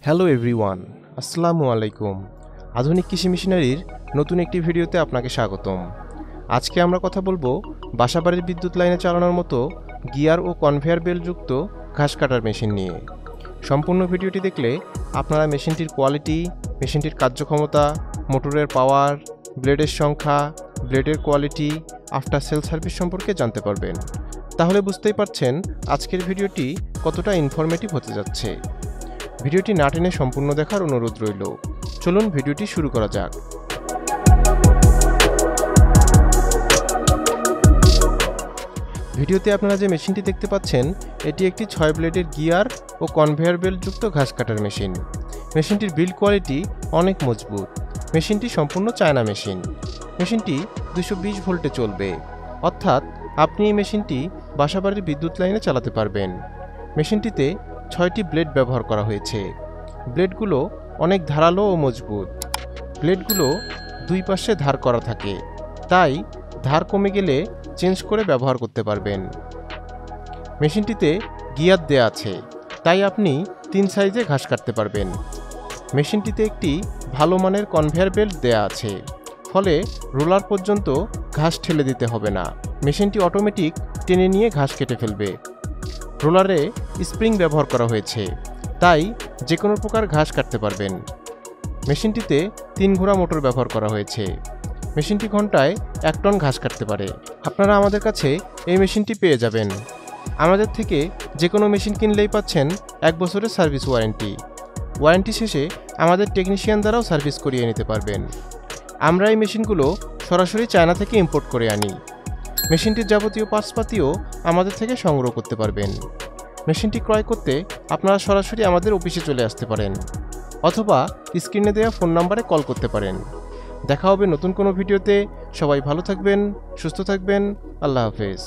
Hello everyone, আসসালামু আলাইকুম। আধুনিক কৃষি মেশিনারির নতুন একটি ভিডিওতে আপনাকে স্বাগতম। আজকে আমরা কথা বলবো বাসাবাড়ির বিদ্যুৎ লাইনে চালানোর মতো গিয়ার ও কনভেয়ার বেল্টযুক্ত ঘাস কাটার মেশিন নিয়ে। সম্পূর্ণ ভিডিওটি দেখলে আপনারা মেশিনটির কোয়ালিটি, মেশিনটির কার্যক্ষমতা, মোটরের পাওয়ার, ব্লেডের সংখ্যা, ব্লেডের কোয়ালিটি, আফটার সেল সার্ভিস সম্পর্কে জানতে পারবেন। তাহলে বুঝতেই পারছেন আজকের ভিডিওটি কতটা ইনফরমেটিভ হতে যাচ্ছে। ভিডিওটি না টেনে সম্পূর্ণ দেখার অনুরোধ রইল। চলুন ভিডিওটি শুরু করা যাক। ভিডিওতে আপনারা যে মেশিনটি দেখতে পাচ্ছেন এটি একটি 6 ব্লেডের গিয়ার ও কনভেয়ার বেল্ট যুক্ত ঘাস কাটার মেশিন। মেশিনটির বিল্ড কোয়ালিটি অনেক মজবুত। মেশিনটি সম্পূর্ণ চায়না মেশিন। মেশিনটি 220 ভোল্টে চলবে, অর্থাৎ আপনি এই মেশিনটি বাসাবাড়ির বিদ্যুৎ লাইনে চালাতে পারবেন। মেশিনটিতে 6টি ব্লেড ব্যবহার করা হয়েছে। ব্লেডগুলো অনেক ধারালো ও মজবুত। ব্লেডগুলো দুই পাশে ধার করা থাকে, তাই ধার কমে গেলে চেঞ্জ করে ব্যবহার করতে পারবেন। মেশিনটিতে গিয়ার দেয়া আছে, তাই আপনি 3 সাইজে ঘাস কাটতে পারবেন। মেশিনটিতে একটি ভালো মানের কনভেয়ার বেল্ট দেয়া আছে, ফলে রোলার পর্যন্ত ঘাস ঠেলে দিতে হবে না। মেশিনটি অটোমেটিক টেনে নিয়ে ঘাস কেটে ফেলবে। রোলারে স্প্রিং ব্যবহার করা হয়েছে, তাই যে কোনো প্রকার ঘাস কাটতে পারবেন। মেশিনটিতে 3 ঘোড়া মোটর ব্যবহার করা হয়েছে। মেশিনটি ঘন্টায় 1 টন ঘাস কাটতে পারে। আপনারা আমাদের কাছে এই মেশিনটি পেয়ে যাবেন। আমাদের থেকে যে কোনো মেশিন কিনলেই পাচ্ছেন 1 বছরের সার্ভিস ওয়ারেন্টি। ওয়ারেন্টি শেষে আমাদের টেকনিশিয়ান দ্বারাও সার্ভিস করিয়ে নিতে পারবেন। আমরা এই মেশিনগুলো সরাসরি চায়না থেকে ইম্পোর্ট করে আনি। মেশিনটির যাবতীয় পার্টসপাতিও আমাদের থেকে সংগ্রহ করতে পারবেন। মেশিনটি ক্রয় করতে আপনারা সরাসরি আমাদের অফিসে চলে আসতে পারেন, অথবা স্ক্রিনে দেওয়া ফোন নম্বরে কল করতে পারেন। দেখা হবে নতুন কোনো ভিডিওতে। সবাই ভালো থাকবেন, সুস্থ থাকবেন। আল্লাহ হাফেজ।